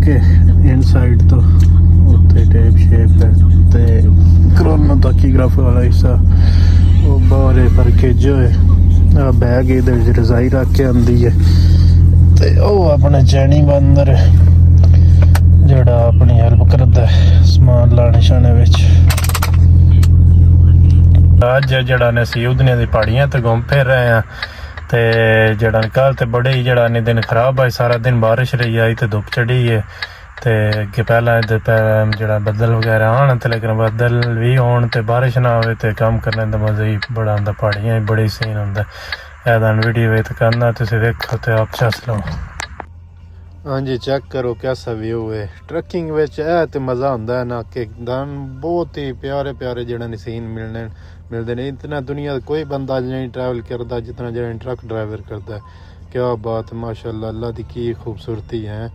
के इन साइड तो उत्ते टेप शेप है ते क्रोनोटोग्राफ वाला हिस्सा वो बाहर पर के जो है बैग ये रजाई रख के आंदी है ते ओ अपने चैनी बंदर जड़ा अपनी हेल्प करता है समान लाने शाने विच। अज जड़ा ने असीं उधने दी पहाड़ियां ते घूम फिर रहे हैं ते जड़ा कल ते बड़े ही जड़ा ने दिन खराब आई, सारा दिन बारिश रही आई ते धुप चढ़ी है ते अगे पहला जड़ा बदल वगैरह आन ते लेकिन बदल भी होन ते बारिश ना आवे ते काम करने दा मजा ही बड़ा आंदा, पहाड़ियां बड़ी सीन होंदा। ऐदान वीडियो वे तो करना तुसीं देखो ते आप चस लो। हाँ जी चेक करो कैसा व्यू है ट्रैकिंग विच है ते मज़ा आंदा है ना कि दान बहुत ही प्यारे प्यारे जड़े सीन मिलते नहीं। इतना दुनिया कोई बंदा नहीं ट्रैवल करता जितना जो ट्रक ड्राइवर करता है। क्या बात है माशाल्लाह, अल्लाह की खूबसूरती है।